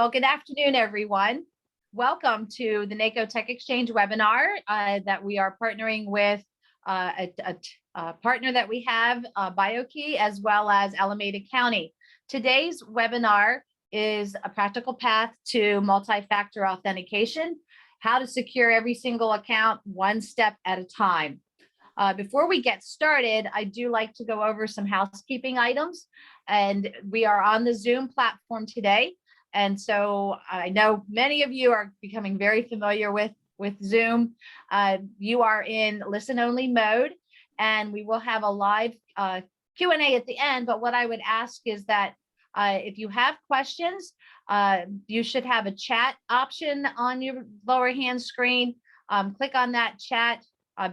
Well, good afternoon, everyone. Welcome to the NACo Tech Exchange webinar that we are partnering with a partner that we have, BioKey, as well as Alameda County. Today's webinar is a practical path to multi-factor authentication, how to secure every single account one step at a time. Before we get started, I do like to go over some housekeeping items, and we are on the Zoom platform today. And so I know many of you are becoming very familiar with Zoom. You are in listen-only mode, and we will have a live Q&A at the end. But what I would ask is that if you have questions, you should have a chat option on your lower hand screen. Click on that chat.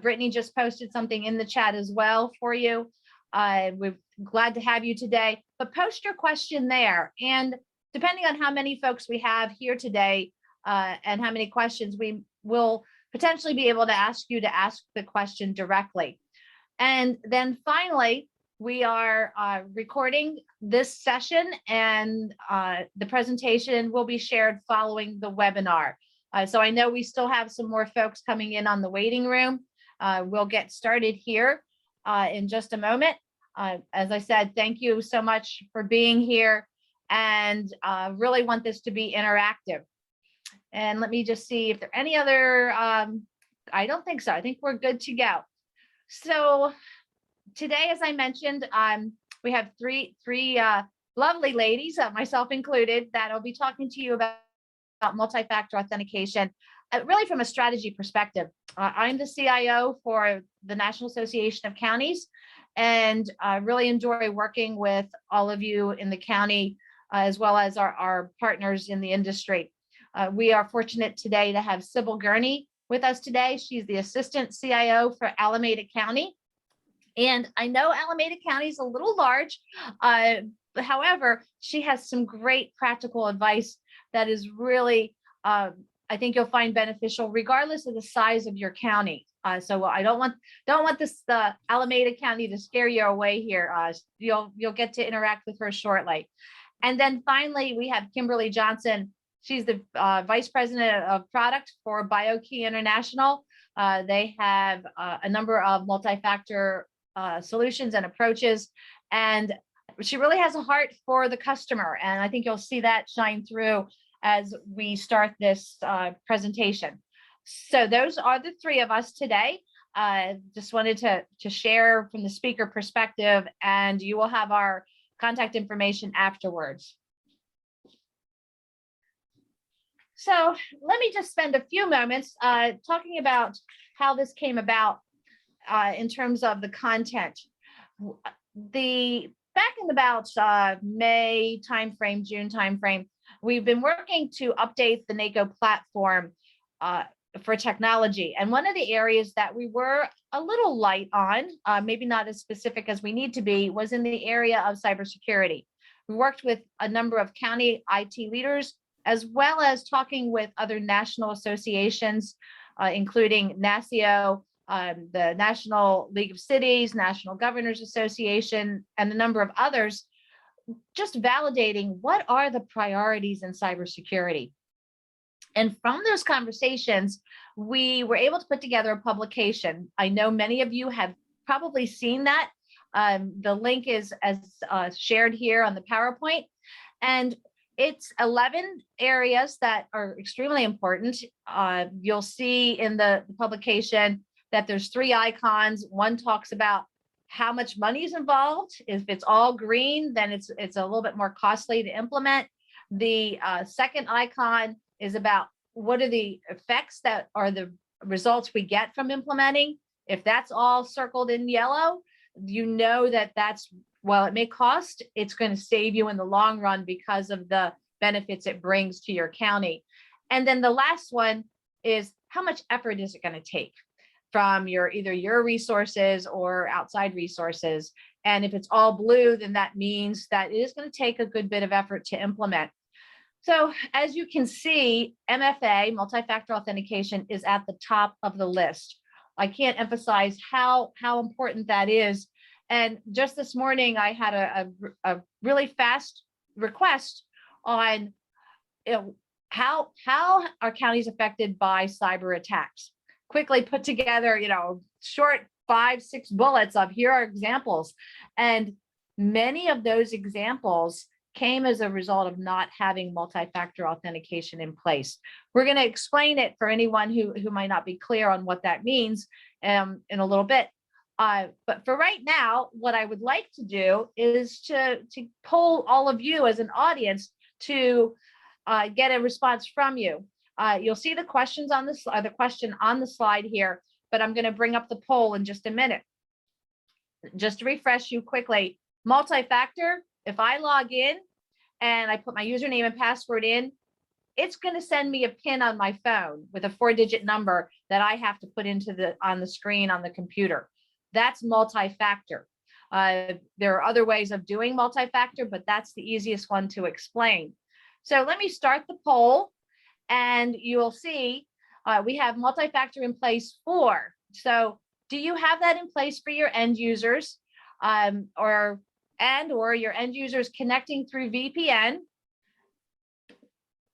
Brittany just posted something in the chat as well for you. We're glad to have you today, but post your question there. And depending on how many folks we have here today and how many questions, we will potentially be able to ask you to ask the question directly. And then finally, we are recording this session, and the presentation will be shared following the webinar. So I know we still have some more folks coming in on the waiting room. We'll get started here in just a moment. As I said, thank you so much for being here, and really want this to be interactive. And let me just see if there are any other, I don't think so. I think we're good to go. So today, as I mentioned, we have three lovely ladies, myself included, that will be talking to you about multi-factor authentication, really from a strategy perspective. I'm the CIO for the National Association of Counties, and I really enjoy working with all of you in the county, as well as our partners in the industry. We are fortunate today to have Sybil Gurney with us today. She's the Assistant CIO for Alameda County. And I know Alameda County is a little large, however, she has some great practical advice that is really, I think you'll find beneficial regardless of the size of your county. So I don't want this Alameda County to scare you away here. You'll get to interact with her shortly. And then finally, we have Kimberly Johnson. She's the Vice President of Product for BioKey International. They have a number of multi-factor solutions and approaches, and she really has a heart for the customer. And I think you'll see that shine through as we start this presentation. So those are the three of us today. Just wanted to share from the speaker perspective, and you will have our contact information afterwards. So let me just spend a few moments talking about how this came about in terms of the content. Back in about May timeframe, June timeframe, we've been working to update the NACo platform for technology. And one of the areas that we were a little light on, maybe not as specific as we need to be, was in the area of cybersecurity. We worked with a number of county IT leaders, as well as talking with other national associations, including NACo, the National League of Cities, National Governors Association, and a number of others, just validating what are the priorities in cybersecurity. And from those conversations, we were able to put together a publication. I know many of you have probably seen that. The link is as shared here on the PowerPoint. And it's 11 areas that are extremely important. You'll see in the publication that there's 3 icons. One talks about how much money is involved. If it's all green, then it's a little bit more costly to implement. The second icon is about what are the effects that are the results we get from implementing. If that's all circled in yellow, you know that that's, while it may cost, it's going to save you in the long run because of the benefits it brings to your county. And then the last one is how much effort is it going to take from either your resources or outside resources. And if it's all blue, then that means that it is going to take a good bit of effort to implement. So as you can see, MFA, multi-factor authentication, is at the top of the list. I can't emphasize how important that is. And just this morning, I had a really fast request on how are counties affected by cyber attacks? Quickly put together, short 5-6 bullets of here are examples. And many of those examples came as a result of not having multi-factor authentication in place. We're going to explain it for anyone who might not be clear on what that means in a little bit. But for right now, what I would like to do is to poll all of you as an audience to get a response from you. You'll see the questions on the question on the slide here, but I'm going to bring up the poll in just a minute. Just to refresh you quickly, multi-factor, if I log in and I put my username and password in, it's going to send me a PIN on my phone with a 4-digit number that I have to put into on the screen on the computer. That's multi-factor. There are other ways of doing multi-factor, but that's the easiest one to explain. So let me start the poll, and you'll see we have multi-factor in place for. So do you have that in place for your end users or your end users connecting through VPN?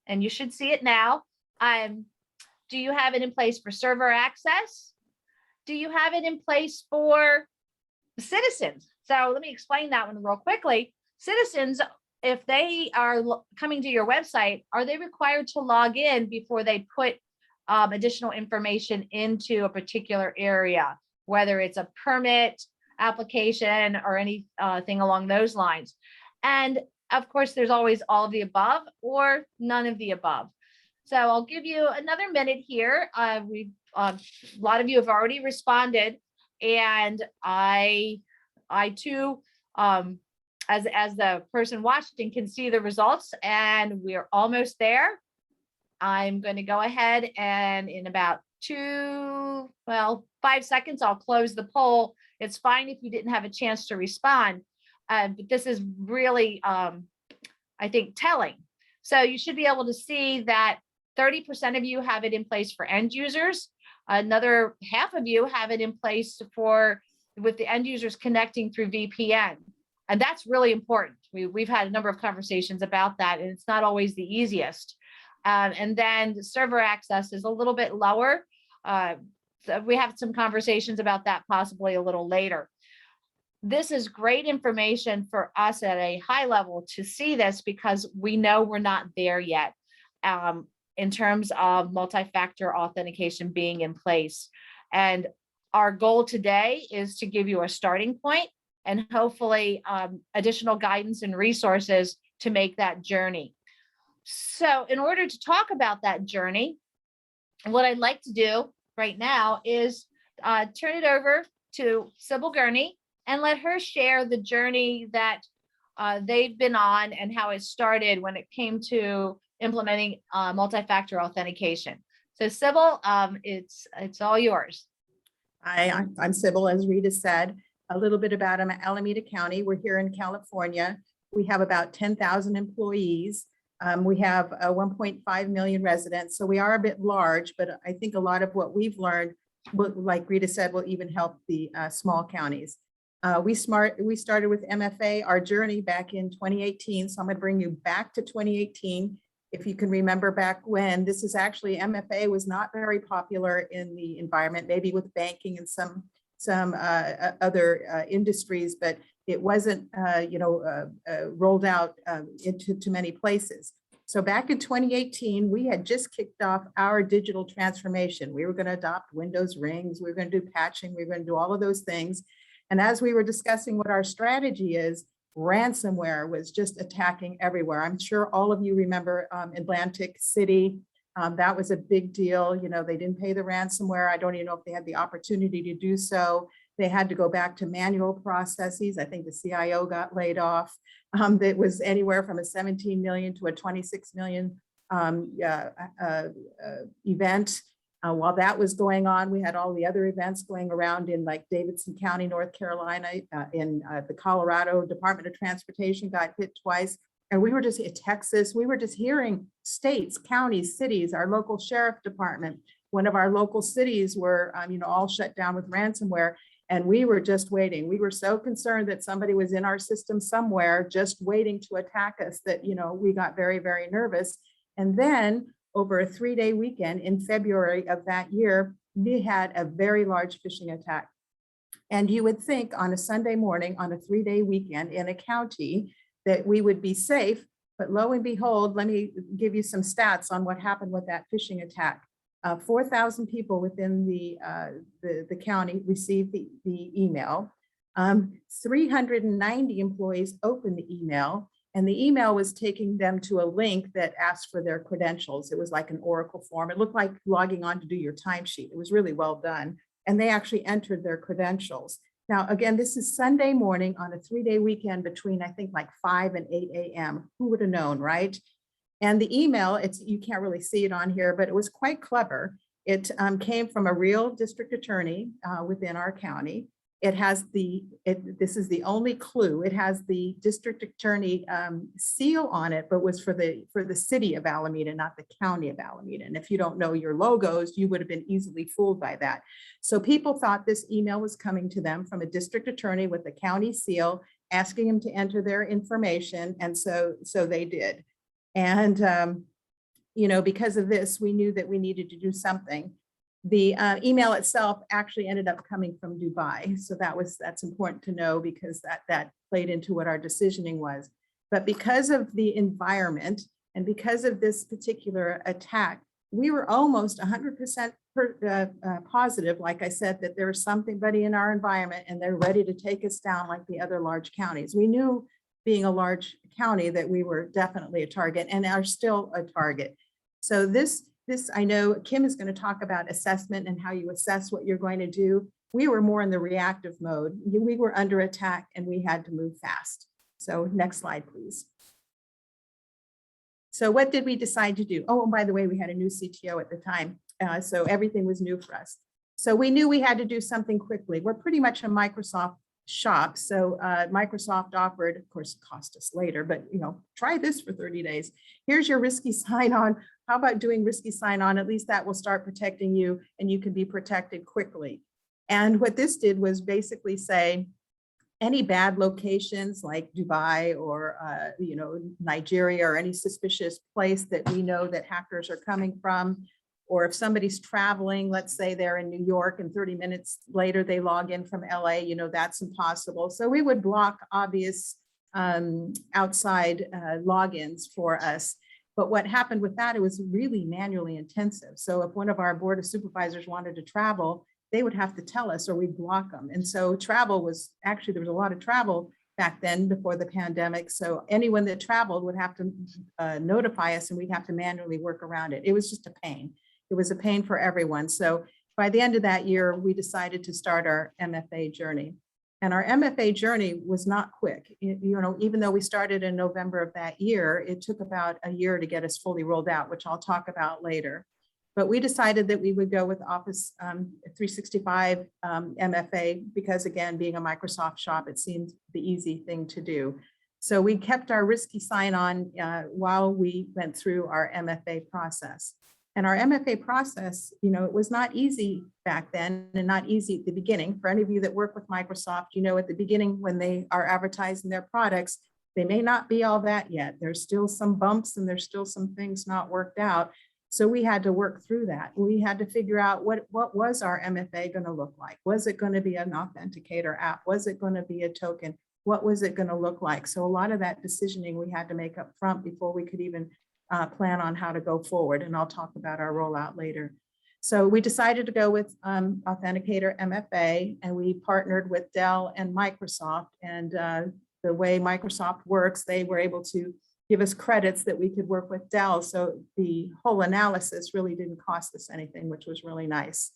And you should see it now. Do you have it in place for server access? Do you have it in place for citizens? So let me explain that one real quickly. Citizens, if they are coming to your website, are they required to log in before they put additional information into a particular area, whether it's a permit application or anything along those lines? And of course, there's always all of the above or none of the above. So I'll give you another minute here. A lot of you have already responded, and I too, as the person watching, can see the results, and we're almost there. I'm going to go ahead and in about 5 seconds, I'll close the poll. It's fine if you didn't have a chance to respond, but this is really, I think, telling. So you should be able to see that 30% of you have it in place for end users. Another half of you have it in place with the end users connecting through VPN. And that's really important. We've had a number of conversations about that, and it's not always the easiest. And then the server access is a little bit lower. So we have some conversations about that possibly a little later. This is great information for us at a high level to see this, because we know we're not there yet in terms of multi-factor authentication being in place. And our goal today is to give you a starting point and hopefully additional guidance and resources to make that journey. So in order to talk about that journey, what I'd like to do right now is turn it over to Sybil Gurney and let her share the journey that they've been on and how it started when it came to implementing multi-factor authentication. So Sybil, it's all yours. Hi, I'm Sybil, as Rita said. A little bit about Alameda County. We're here in California. We have about 10,000 employees. We have 1.5 million residents, so we are a bit large, but I think a lot of what we've learned, like Rita said, will even help the small counties. We started with MFA, our journey back in 2018, so I'm going to bring you back to 2018. If you can remember back when, this is actually, MFA was not very popular in the environment, maybe with banking and some other industries, but it wasn't, rolled out into many places. So back in 2018, we had just kicked off our digital transformation. We were going to adopt Windows rings. We were going to do patching. We were going to do all of those things. And as we were discussing what our strategy is, ransomware was just attacking everywhere. I'm sure all of you remember Atlantic City. That was a big deal. You know, they didn't pay the ransomware. I don't even know if they had the opportunity to do so. They had to go back to manual processes. I think the CIO got laid off. That was anywhere from a 17 million to a 26 million event. While that was going on, we had all the other events going around in like Davidson County, North Carolina, in the Colorado Department of Transportation got hit twice. And we were just in Texas, we were just hearing states, counties, cities, our local sheriff department, one of our local cities were, all shut down with ransomware. And we were just waiting. We were so concerned that somebody was in our system somewhere just waiting to attack us that, we got very, very nervous. And then over a 3-day weekend in February of that year, we had a very large phishing attack. And you would think on a Sunday morning, on a 3-day weekend in a county, that we would be safe. But lo and behold, let me give you some stats on what happened with that phishing attack. 4,000 people within the county received the email. 390 employees opened the email, and the email was taking them to a link that asked for their credentials. It was like an Oracle form. It looked like logging on to do your timesheet. It was really well done. And they actually entered their credentials. Now, again, this is Sunday morning on a 3-day weekend between, I think, like 5 and 8 a.m. Who would have known, right? And the email, you can't really see it on here, but it was quite clever. It came from a real district attorney within our county. It has this is the only clue. It has the district attorney seal on it, but was for the city of Alameda, not the county of Alameda. And if you don't know your logos, you would have been easily fooled by that. So people thought this email was coming to them from a district attorney with a county seal, asking them to enter their information. And so they did. And, because of this, we knew that we needed to do something. The email itself actually ended up coming from Dubai. So that's important to know, because that played into what our decisioning was. But because of the environment and because of this particular attack, we were almost 100% positive, like I said, that there was somebody in our environment and they're ready to take us down like the other large counties. We knew, being a large county, that we were definitely a target and are still a target. So this, I know Kim is going to talk about assessment and how you assess what you're going to do. We were more in the reactive mode. We were under attack and we had to move fast. So next slide, please. So what did we decide to do? Oh, and by the way, we had a new CTO at the time. So everything was new for us. So we knew we had to do something quickly. We're pretty much a Microsoft shop. So Microsoft offered, of course, it cost us later, but try this for 30 days. Here's your risky sign-on. How about doing risky sign-on? At least that will start protecting you and you can be protected quickly. And what this did was basically say, any bad locations like Dubai or Nigeria, or any suspicious place that we know that hackers are coming from, or if somebody's traveling, let's say they're in New York and 30 minutes later they log in from LA, that's impossible. So we would block obvious outside logins for us. But what happened with that, it was really manually intensive. So if one of our board of supervisors wanted to travel, they would have to tell us or we'd block them. And so travel was actually, there was a lot of travel back then before the pandemic. So anyone that traveled would have to notify us and we'd have to manually work around it. It was just a pain. It was a pain for everyone. So by the end of that year, we decided to start our MFA journey. And our MFA journey was not quick. Even though we started in November of that year, it took about a year to get us fully rolled out, which I'll talk about later. But we decided that we would go with Office 365 MFA because, again, being a Microsoft shop, it seemed the easy thing to do. So we kept our risky sign-on while we went through our MFA process. And our MFA process, it was not easy back then and not easy at the beginning. For any of you that work with Microsoft, at the beginning when they are advertising their products, they may not be all that yet. There's still some bumps and there's still some things not worked out. So we had to work through that. We had to figure out what was our MFA going to look like? Was it going to be an authenticator app? Was it going to be a token? What was it going to look like? So a lot of that decisioning we had to make up front before we could even plan on how to go forward. And I'll talk about our rollout later. So we decided to go with Authenticator MFA, and we partnered with Dell and Microsoft. And the way Microsoft works, they were able to give us credits that we could work with Dell. So the whole analysis really didn't cost us anything, which was really nice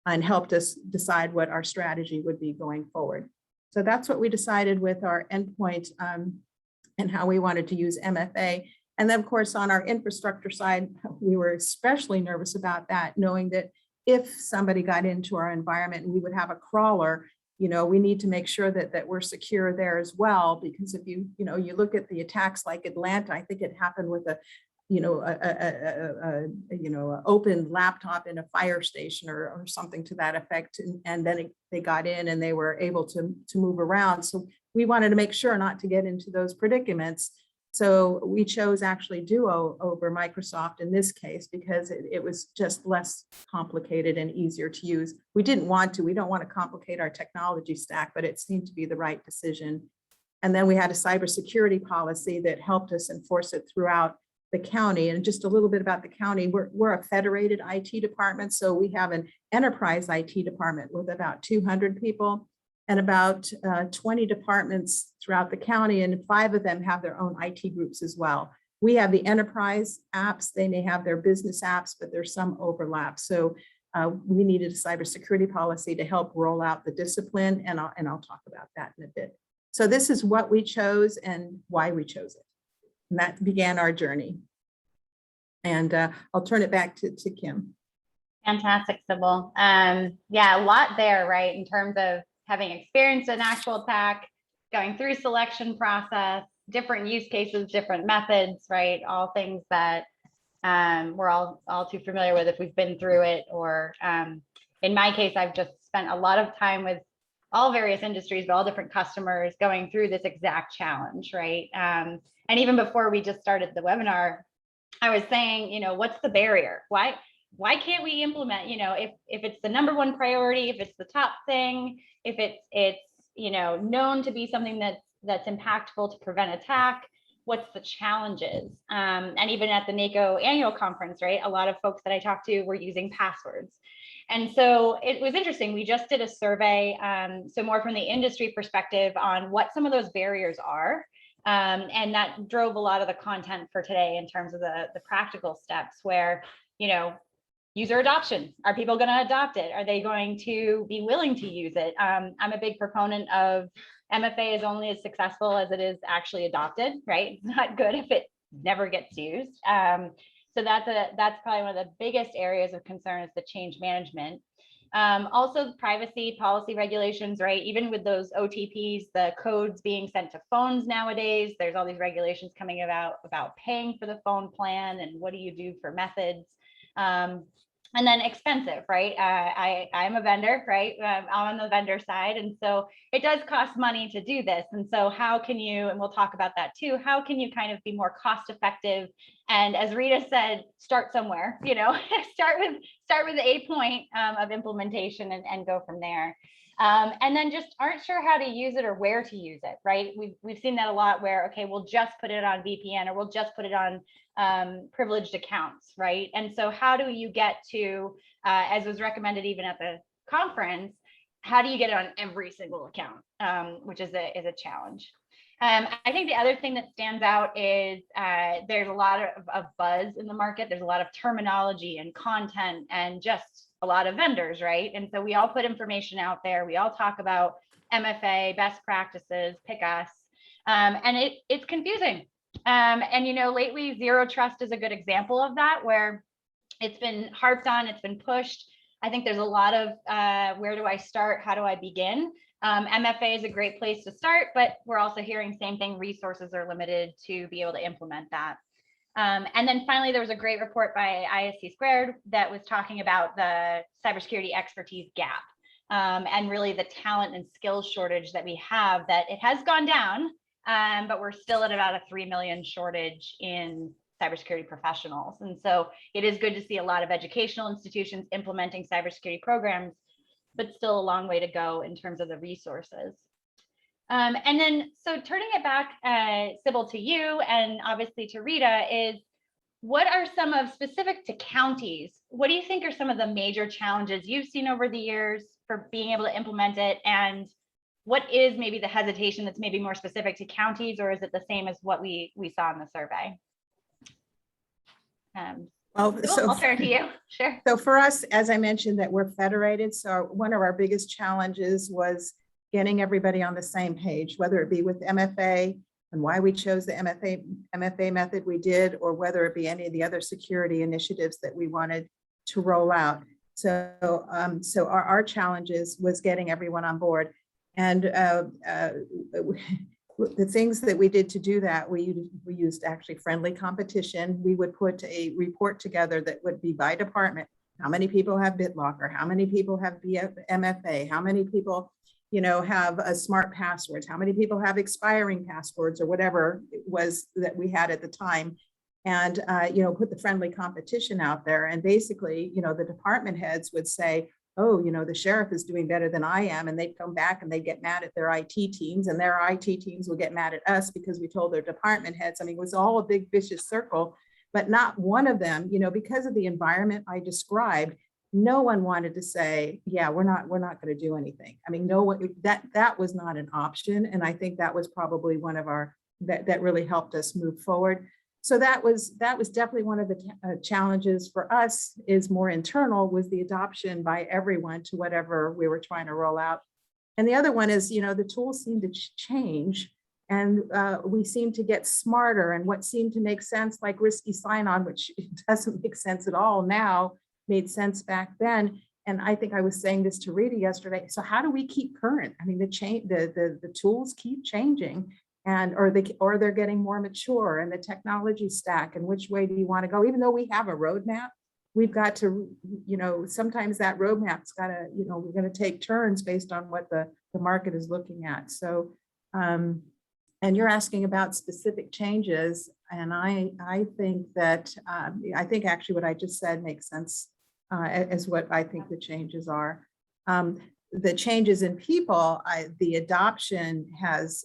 and helped us decide what our strategy would be going forward. So that's what we decided with our endpoint and how we wanted to use MFA. And then, of course, on our infrastructure side, we were especially nervous about that, knowing that if somebody got into our environment and we would have a crawler, we need to make sure that we're secure there as well. Because if you look at the attacks like Atlanta, I think it happened with a open laptop in a fire station or something to that effect. And then they got in and they were able to move around. So we wanted to make sure not to get into those predicaments. So we chose actually Duo over Microsoft in this case because it was just less complicated and easier to use. We don't want to complicate our technology stack, but it seemed to be the right decision. And then we had a cybersecurity policy that helped us enforce it throughout the county. And just a little bit about the county, we're a federated IT department. So we have an enterprise IT department with about 200 people and about 20 departments throughout the county, and 5 of them have their own IT groups as well. We have the enterprise apps, they may have their business apps, but there's some overlap. So we needed a cybersecurity policy to help roll out the discipline, and I'll talk about that in a bit. So this is what we chose and why we chose it. And that began our journey. And I'll turn it back to Kim. Fantastic, Sybil. Yeah, a lot there, right? In terms of having experienced an actual attack, going through selection process, different use cases, different methods, right? All things that we're all too familiar with if we've been through it, or in my case, I've just spent a lot of time with all various industries, but all different customers going through this exact challenge, right? And even before we just started the webinar, I was saying, you know, what's the barrier? Why can't we implement, you know, if it's the #1 priority, if it's the top thing, if it's you know, known to be something that's impactful to prevent attack, what's the challenges? And even at the NACo annual conference, right, a lot of folks that I talked to were using passwords. And so it was interesting. We just did a survey, so more from the industry perspective on what some of those barriers are. And that drove a lot of the content for today in terms of the practical steps where, you know, user adoption. Are people going to adopt it? Are they going to be willing to use it? I'm a big proponent of MFA is only as successful as it is actually adopted, right? It's not good if it never gets used. So that's probably one of the biggest areas of concern is the change management. Also privacy policy regulations, right? Even with those OTPs, the codes being sent to phones nowadays, there's all these regulations coming about paying for the phone plan and what do you do for methods. And then expensive, right? I'm a vendor, right? I'm on the vendor side. And so it does cost money to do this. And so how can you, and we'll talk about that too, how can you kind of be more cost effective? And as Rita said, start somewhere, you know, start with a point of implementation and go from there. And then just aren't sure how to use it or where to use it, right? We've seen that a lot where, okay, we'll just put it on VPN or we'll just put it on privileged accounts, right? And so how do you get to, as was recommended even at the conference, how do you get it on every single account, which is a challenge. I think the other thing that stands out is there's a lot of buzz in the market. There's a lot of terminology and content and just a lot of vendors, right? And so we all put information out there. We all talk about MFA, best practices, pick us, and it's confusing. And, you know, lately Zero Trust is a good example of that, where it's been harped on, it's been pushed. I think there's a lot of where do I start? How do I begin? MFA is a great place to start, but we're also hearing same thing, resources are limited to be able to implement that. And then finally, there was a great report by ISC Squared that was talking about the cybersecurity expertise gap and really the talent and skills shortage that we have, that it has gone down, but we're still at about a 3 million shortage in cybersecurity professionals. And so it is good to see a lot of educational institutions implementing cybersecurity programs, but still a long way to go in terms of the resources. And then, so turning it back, Sybil, to you and obviously to Rita, is what are some of, specific to counties, what do you think are some of the major challenges you've seen over the years for being able to implement it? And what is maybe the hesitation that's maybe more specific to counties, or is it the same as what we saw in the survey? Well, so I'll turn to you. Sure. So for us, as I mentioned, that we're federated. So one of our biggest challenges was getting everybody on the same page, whether it be with MFA and why we chose the MFA method we did, or whether it be any of the other security initiatives that we wanted to roll out. So, our challenges was getting everyone on board. And the things that we did to do that, we used actually friendly competition. We would put a report together that would be by department. How many people have BitLocker? How many people have MFA? How many people, have a smart passwords? How many people have expiring passwords or whatever it was that we had at the time? And, put the friendly competition out there. And basically, the department heads would say, oh, the sheriff is doing better than I am. And they'd come back and they'd get mad at their IT teams, and their IT teams would get mad at us because we told their department heads. I mean, it was all a big vicious circle, but not one of them, because of the environment I described, no one wanted to say, yeah, we're not going to do anything. I mean, no one, that was not an option. And I think that was probably one of that really helped us move forward. So that was definitely one of the challenges for us, is more internal, was the adoption by everyone to whatever we were trying to roll out. And the other one is, the tools seem to change, and we seem to get smarter, and what seemed to make sense, like risky sign-on, which doesn't make sense at all now, made sense back then. And I think I was saying this to Rita yesterday. So how do we keep current? I mean, the tools keep changing. And or they're getting more mature, and the technology stack, and which way do you want to go? Even though we have a roadmap, we've got to, sometimes that roadmap's got to, we're going to take turns based on what the market is looking at. So, and you're asking about specific changes, and I think that I think actually what I just said makes sense as what I think the changes are. The changes in people, the adoption has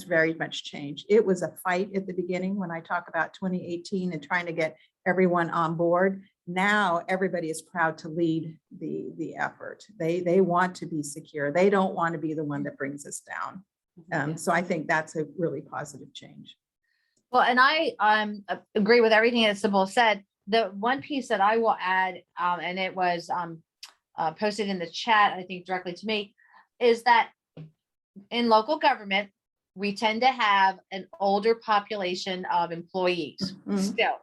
very much changed. It was a fight at the beginning when I talk about 2018 and trying to get everyone on board. Now everybody is proud to lead the effort. They want to be secure. They don't want to be the one that brings us down. So I think that's a really positive change. Well, and I agree with everything that Sybil said. The one piece that I will add, and it was posted in the chat, I think directly to me, is that in local government, we tend to have an older population of employees still.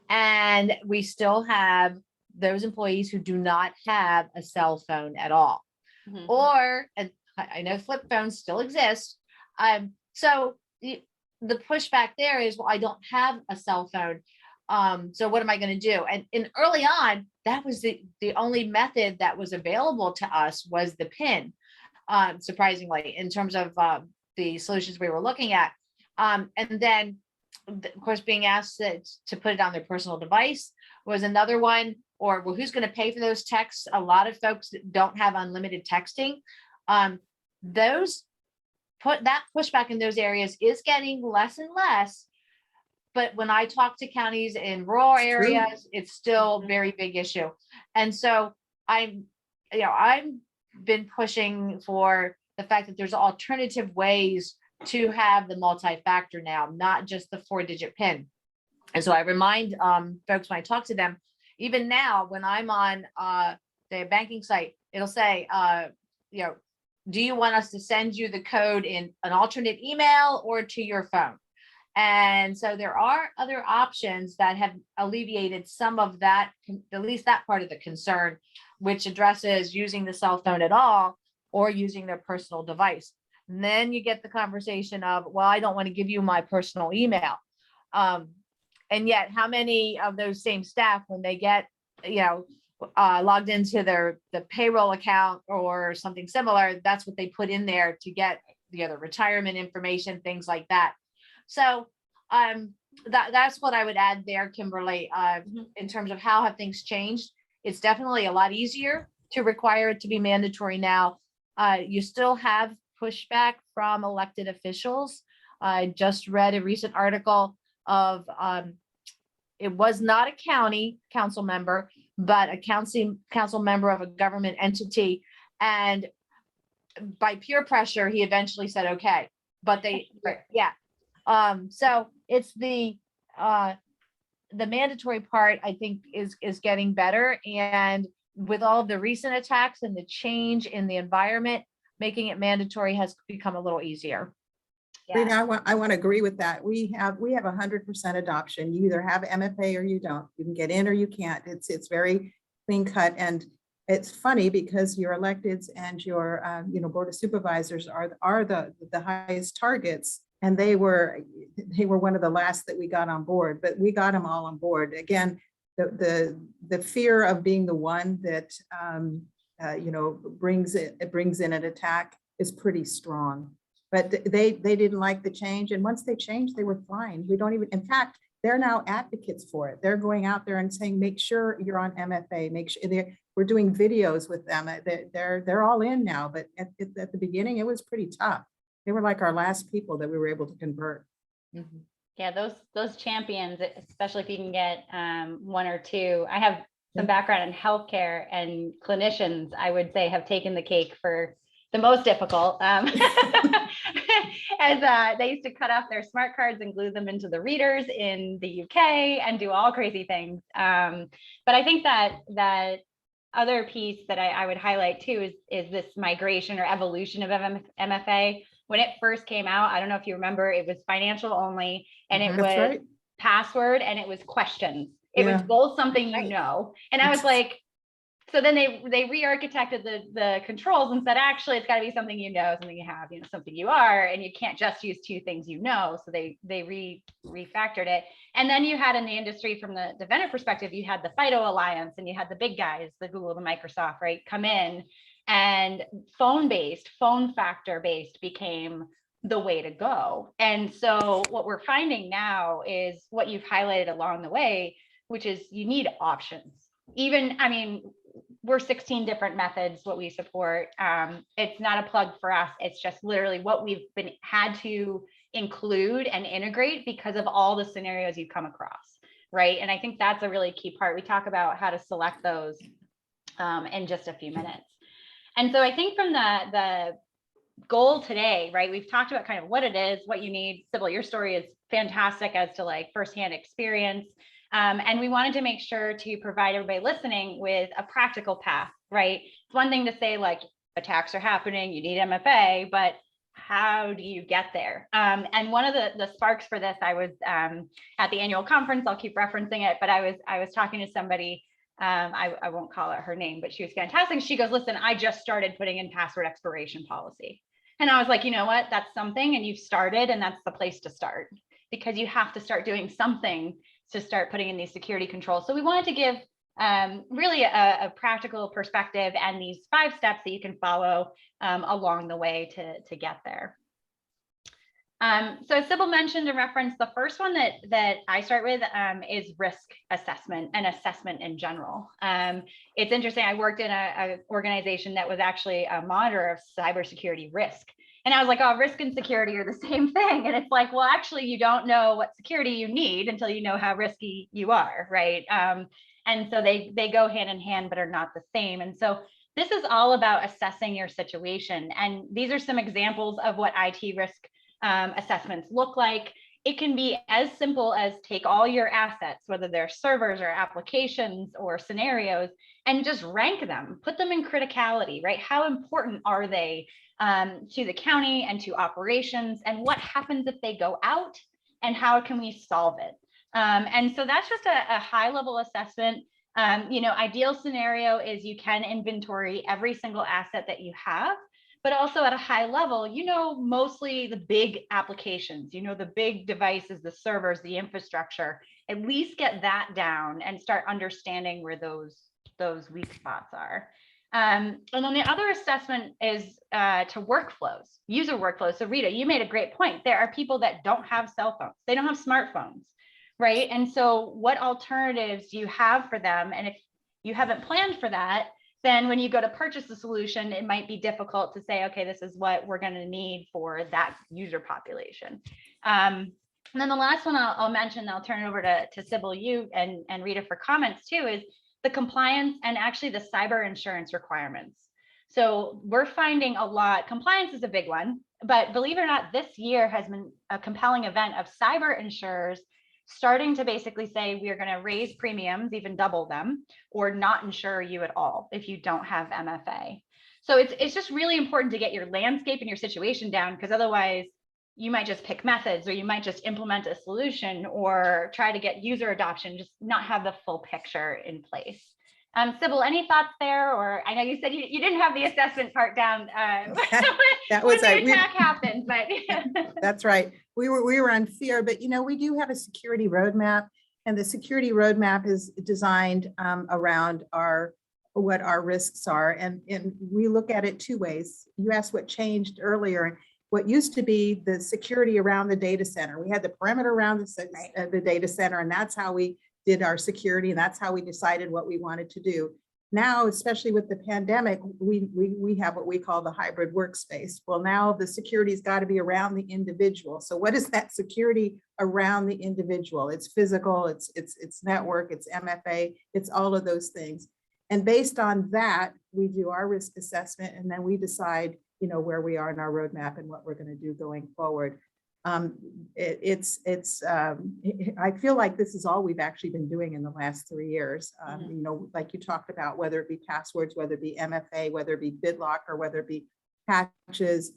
And we still have those employees who do not have a cell phone at all. Or, and I know flip phones still exist. So the pushback there is, well, I don't have a cell phone. So what am I going to do? And early on, that was the only method that was available to us, was the PIN, surprisingly, in terms of the solutions we were looking at. And then, of course, being asked to put it on their personal device was another one. Or, well, who's going to pay for those texts? A lot of folks don't have unlimited texting. That pushback in those areas is getting less and less. But when I talk to counties in rural areas, it's still a very big issue. And so I've been pushing for the fact that there's alternative ways to have the multi-factor now, not just the 4-digit PIN. And so I remind folks when I talk to them, even now when I'm on the banking site, it'll say, do you want us to send you the code in an alternate email or to your phone? And so there are other options that have alleviated some of that, at least that part of the concern, which addresses using the cell phone at all or using their personal device. And then you get the conversation of, well, I don't want to give you my personal email. And yet how many of those same staff, when they get, logged into the payroll account or something similar, that's what they put in there to get the other retirement information, things like that. So that's what I would add there, Kimberly, in terms of how have things changed. It's definitely a lot easier to require it to be mandatory now. You still have pushback from elected officials. I just read a recent article of, it was not a county council member, but a council member of a government entity. And by peer pressure, he eventually said, okay, but so it's the mandatory part, I think, is getting better. And with all of the recent attacks and the change in the environment, making it mandatory has become a little easier. Rita, I want to agree with that. We have 100% adoption. You either have MFA or you don't. You can get in or you can't. It's very clean cut. And it's funny because your electeds and your board of supervisors are the highest targets. And they were one of the last that we got on board, but we got them all on board. Again, the fear of being the one that brings in an attack is pretty strong. But they didn't like the change. And once they changed, they were fine. We don't even, in fact, they're now advocates for it. They're going out there and saying, make sure you're on MFA, make sure we're doing videos with them. They're all in now, but at the beginning, it was pretty tough. They were like our last people that we were able to convert. Mhm. Yeah, those champions, especially if you can get one or two. I have some background in healthcare, and clinicians, I would say, have taken the cake for the most difficult. As they used to cut off their smart cards and glue them into the readers in the UK and do all crazy things. But I think that other piece that I would highlight too is this migration or evolution of MFA. When it first came out, I don't know if you remember, it was financial only, and it That's was right. password, and it was questions. It was Yeah. both something you Right. know. And I was like, so then they re-architected the controls and said, actually, it's got to be something you know, something you have, something you are, and you can't just use two things you know. So they refactored it. And then you had in the industry, from the vendor perspective, you had the FIDO Alliance, and you had the big guys, the Google, the Microsoft, right, come in, and phone factor based became the way to go. And so what we're finding now is what you've highlighted along the way, which is you need options. Even, I mean, we're 16 different methods what we support. It's not a plug for us. It's just literally what we've had to include and integrate because of all the scenarios you come across, right? And I think that's a really key part. We talk about how to select those in just a few minutes. And so I think from the goal today, right, we've talked about kind of what it is, what you need. Sybil, your story is fantastic as to like firsthand experience. And we wanted to make sure to provide everybody listening with a practical path, right? It's one thing to say like attacks are happening, you need MFA, but how do you get there? And one of the sparks for this, I was at the annual conference, I'll keep referencing it, but I was talking to somebody, I won't call out her name, but she was fantastic. She goes, listen, I just started putting in password expiration policy. And I was like, you know what, that's something, and you've started, and that's the place to start, because you have to start doing something to start putting in these security controls. So we wanted to give really a practical perspective and these 5 steps that you can follow along the way to get there. So as Sybil mentioned and referenced, the first one that I start with is risk assessment and assessment in general. It's interesting. I worked in an organization that was actually a monitor of cybersecurity risk. And I was like, oh, risk and security are the same thing. And it's like, well, actually, you don't know what security you need until you know how risky you are, right? And so they go hand in hand, but are not the same. And so this is all about assessing your situation. And these are some examples of what IT risk assessments look like. It can be as simple as take all your assets, whether they're servers or applications or scenarios, and just rank them, put them in criticality, right? How important are they to the county and to operations, and what happens if they go out, and how can we solve it? And so that's just a high level assessment. Ideal scenario is you can inventory every single asset that you have, but also at a high level, mostly the big applications, the big devices, the servers, the infrastructure. At least get that down and start understanding where those weak spots are. And then the other assessment is to workflows, user workflows. So Rita, you made a great point. There are people that don't have cell phones. They don't have smartphones, right? And so what alternatives do you have for them? And if you haven't planned for that, then when you go to purchase the solution, it might be difficult to say, okay, this is what we're going to need for that user population. And then the last one I'll mention, I'll turn it over to Sybil, you and Rita for comments too, is the compliance and actually the cyber insurance requirements. So we're finding a lot, compliance is a big one, but believe it or not, this year has been a compelling event of cyber insurers starting to basically say, we are going to raise premiums, even double them, or not insure you at all if you don't have MFA. So it's just really important to get your landscape and your situation down, because otherwise you might just pick methods, or you might just implement a solution or try to get user adoption, just not have the full picture in place. Sybil, any thoughts there? Or I know you said you didn't have the assessment part down. That was when the attack happened, but that's right. We were on fear, but we do have a security roadmap, and the security roadmap is designed around our what our risks are. And we look at it two ways. You asked what changed earlier. What used to be the security around the data center. We had the perimeter around the data center, and that's how we did our security, and that's how we decided what we wanted to do. Now, especially with the pandemic, we have what we call the hybrid workspace. Well, now the security's got to be around the individual. So what is that security around the individual? It's physical, it's network, it's MFA, it's all of those things. And based on that, we do our risk assessment, and then we decide, where we are in our roadmap and what we're going to do going forward. I feel like this is all we've actually been doing in the last 3 years. Like you talked about, whether it be passwords, whether it be MFA, whether it be BitLock, or whether it be patches,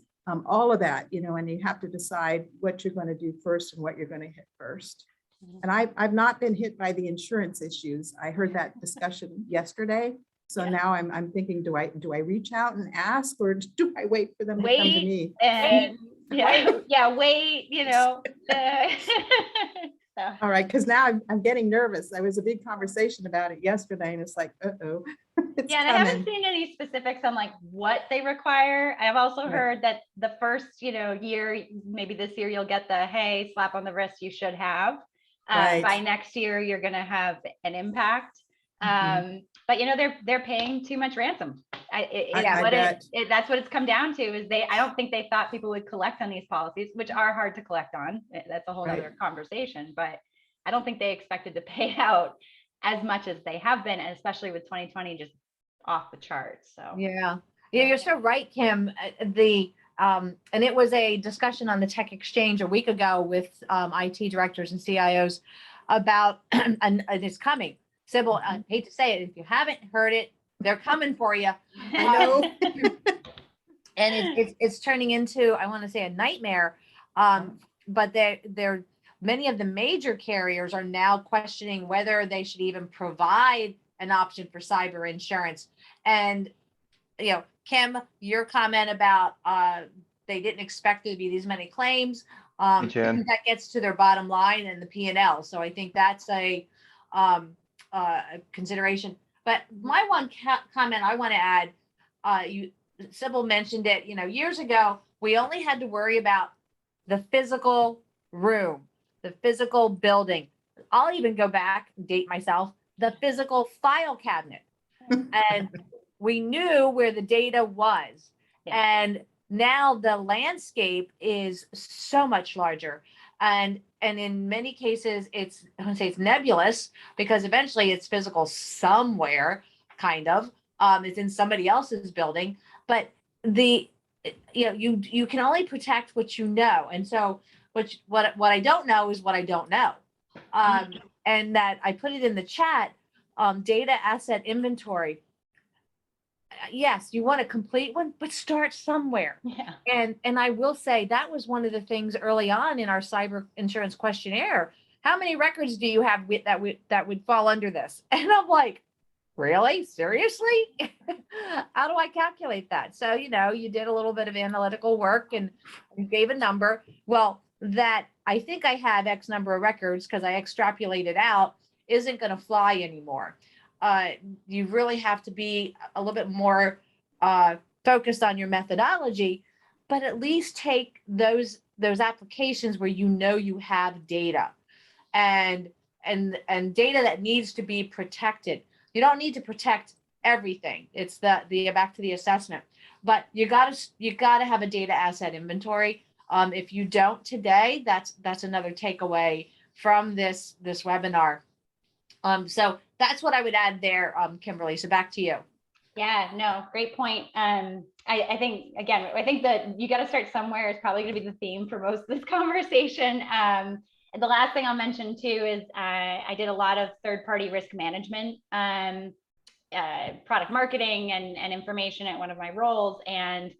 all of that, and you have to decide what you're going to do first and what you're going to hit first. And I've not been hit by the insurance issues. I heard that discussion yesterday. So now I'm thinking, do I reach out and ask, or do I wait for them to come to me? And wait, So. All right, because now I'm getting nervous. There was a big conversation about it yesterday, and it's like, uh-oh. And I haven't seen any specifics on like what they require. I've also heard that the first, year, maybe this year, you'll get the, hey, slap on the wrist, you should have. By next year, you're going to have an impact. But they're paying too much ransom. That's what it's come down to. Is I don't think they thought people would collect on these policies, which are hard to collect on. That's a whole other conversation. But I don't think they expected to pay out as much as they have been, and especially with 2020 just off the charts. So yeah, you're so right, Kim. And it was a discussion on the Tech Exchange a week ago with IT directors and CIOs about, and it's coming. Sybil, I hate to say it, if you haven't heard it, they're coming for you. I know. And it's turning into, I want to say, a nightmare. But they're many of the major carriers are now questioning whether they should even provide an option for cyber insurance. And Kim, your comment about they didn't expect there to be these many claims, that gets to their bottom line and the P&L. So I think that's a consideration. But my one comment I want to add, Sybil mentioned it, years ago, we only had to worry about the physical room, the physical building. I'll even go back and date myself, the physical file cabinet. And we knew where the data was. And now the landscape is so much larger. And in many cases, I wouldn't say it's nebulous, because eventually it's physical somewhere, kind of. It's in somebody else's building. But you can only protect what you know. And so what I don't know is what I don't know. And that I put it in the chat, data asset inventory. Yes, you want a complete one, but start somewhere. Yeah. And I will say that was one of the things early on in our cyber insurance questionnaire. How many records do you have that would fall under this? And I'm like, really? Seriously? How do I calculate that? So, you did a little bit of analytical work and you gave a number. Well, that I think I have X number of records because I extrapolated out isn't going to fly anymore. You really have to be a little bit more focused on your methodology, but at least take those applications where you have data and data that needs to be protected. You don't need to protect everything. It's the back to the assessment, but you gotta have a data asset inventory. If you don't today, that's another takeaway from this webinar. So that's what I would add there, Kimberly. So back to you. Yeah, no, great point. I think, again, that you got to start somewhere is probably going to be the theme for most of this conversation. And the last thing I'll mention too is I did a lot of third-party risk management, product marketing and information at one of my roles. And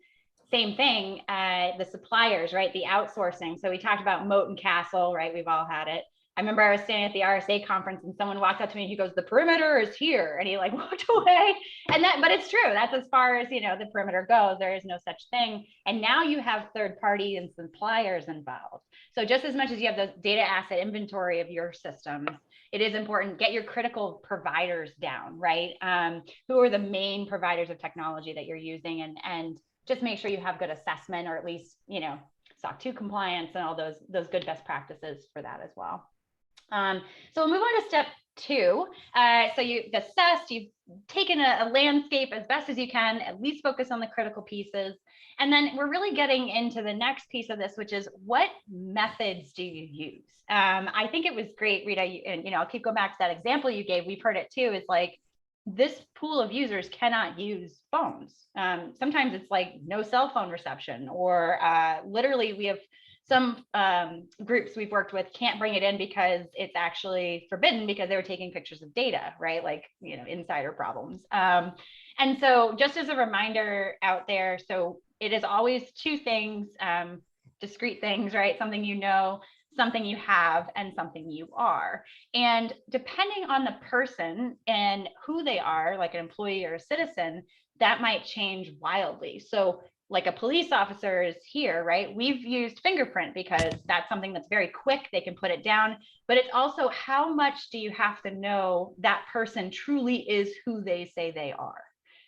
same thing, the suppliers, right? The outsourcing. So we talked about moat and castle, right? We've all had it. I remember I was standing at the RSA conference and someone walked up to me and he goes, the perimeter is here. And he walked away. But it's true. That's as far as, the perimeter goes. There is no such thing. And now you have third party and suppliers involved. So just as much as you have the data asset inventory of your systems, it is important, get your critical providers down, right? Who are the main providers of technology that you're using, and just make sure you have good assessment, or at least, you know, SOC 2 compliance and all those good best practices for that as well. So we'll move on to step 2. So you've assessed, you've taken a landscape as best as you can, at least focus on the critical pieces. And then we're really getting into the next piece of this, which is, what methods do you use? I think it was great, Rita, and, you know, I'll keep going back to that example you gave. We've heard it too, is like, this pool of users cannot use phones. Sometimes it's like no cell phone reception, or literally we have some groups we've worked with can't bring it in because it's actually forbidden because they were taking pictures of data, right? Like, you know, insider problems. And so just as a reminder out there, so it is always 2 things, discrete things, right? Something you know, something you have, and something you are. And depending on the person and who they are, like an employee or a citizen, that might change wildly. So like a police officer is here, right? We've used fingerprint because that's something that's very quick. They can put it down, but it's also, how much do you have to know that person truly is who they say they are?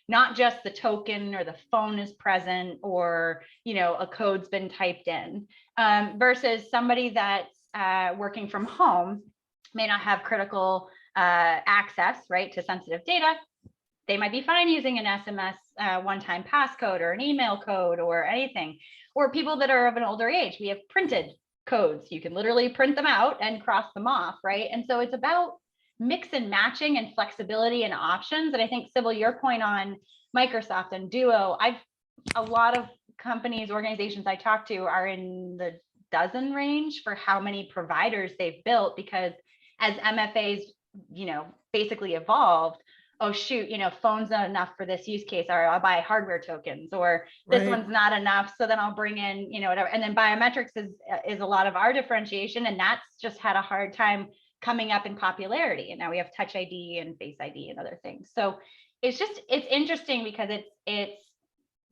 Not just the token or the phone is present, or, you know, a code's been typed in, versus somebody that's working from home may not have critical access, right, to sensitive data. They might be fine using an SMS one-time passcode or an email code or anything. Or people that are of an older age, we have printed codes. You can literally print them out and cross them off, right? And so it's about mix and matching and flexibility and options. And I think, Sybil, your point on Microsoft and Duo, a lot of companies, organizations I talk to are in the dozen range for how many providers they've built, because as MFAs, you know, basically evolved, oh shoot, you know, phone's not enough for this use case, or I'll buy hardware tokens, or this Right. one's not enough, so then I'll bring in, you know, whatever. And then biometrics is a lot of our differentiation, and that's just had a hard time coming up in popularity. And now we have Touch ID and Face ID and other things. So it's interesting because it's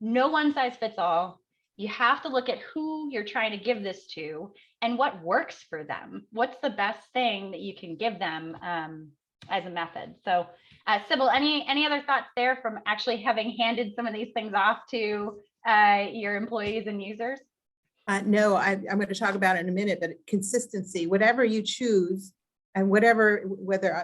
no one size fits all. You have to look at who you're trying to give this to and what works for them. What's the best thing that you can give them as a method? So Sybil, any other thoughts there from actually having handed some of these things off to your employees and users? No, I'm going to talk about it in a minute, but consistency, whatever you choose, and whether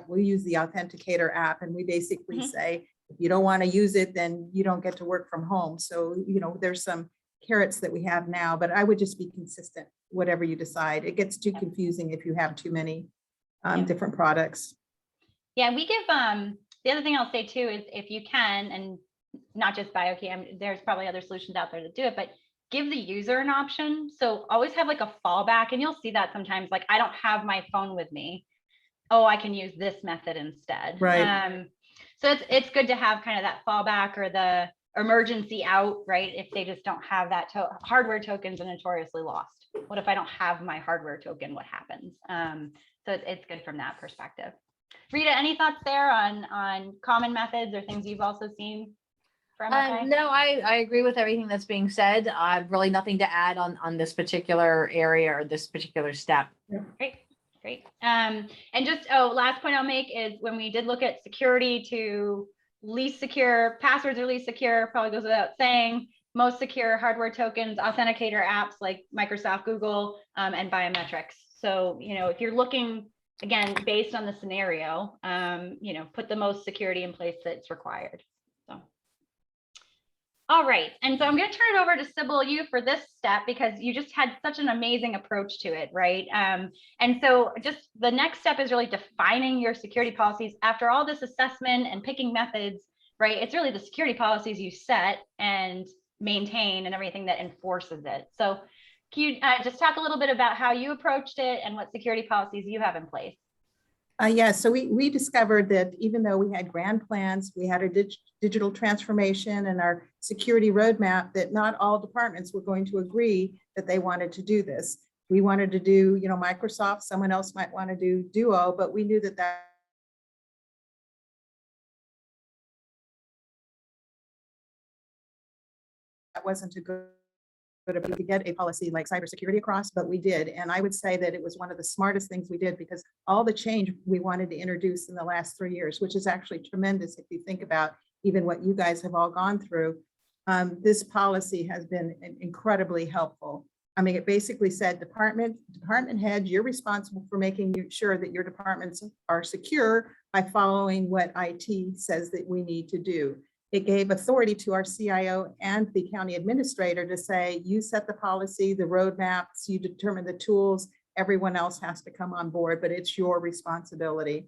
we use the Authenticator app, and we basically say, if you don't want to use it, then you don't get to work from home. So, you know, there's some carrots that we have now, but I would just be consistent, whatever you decide. It gets too confusing if you have too many different products. Yeah, we give, the other thing I'll say too is, if you can, and not just BioKey, there's probably other solutions out there that do it, but give the user an option. So always have like a fallback, and you'll see that sometimes, like, I don't have my phone with me. Oh, I can use this method instead. Right. So it's good to have kind of that fallback, or the emergency out, right? If they just don't have that hardware tokens are notoriously lost. What if I don't have my hardware token? What happens? So it's good from that perspective. Rita, any thoughts there on common methods or things you've also seen for MFA? No, I agree with everything that's being said. Really nothing to add on this particular area or this particular step. Great. And just, last point I'll make is, when we did look at security to least secure, passwords are least secure, probably goes without saying, most secure hardware tokens, authenticator apps like Microsoft, Google, and biometrics. So, you know, if you're looking, again, based on the scenario, you know, put the most security in place that's required. So, all right. And so I'm going to turn it over to Sybil, you, for this step, because you just had such an amazing approach to it, right? And so just the next step is really defining your security policies. After all this assessment and picking methods, right? It's really the security policies you set and maintain and everything that enforces it. So can you just talk a little bit about how you approached it and what security policies you have in place? Yeah, so we discovered that even though we had grand plans, we had a digital transformation and our security roadmap, that not all departments were going to agree that they wanted to do this. We wanted to do, you know, Microsoft, someone else might want to do Duo, but we knew that that wasn't a good to get a policy like cybersecurity across, but we did. And I would say that it was one of the smartest things we did, because all the change we wanted to introduce in the last 3 years, which is actually tremendous if you think about even what you guys have all gone through, this policy has been incredibly helpful. I mean, it basically said department head, you're responsible for making sure that your departments are secure by following what IT says that we need to do. It gave authority to our CIO and the county administrator to say, you set the policy, the roadmaps, you determine the tools, everyone else has to come on board, but it's your responsibility.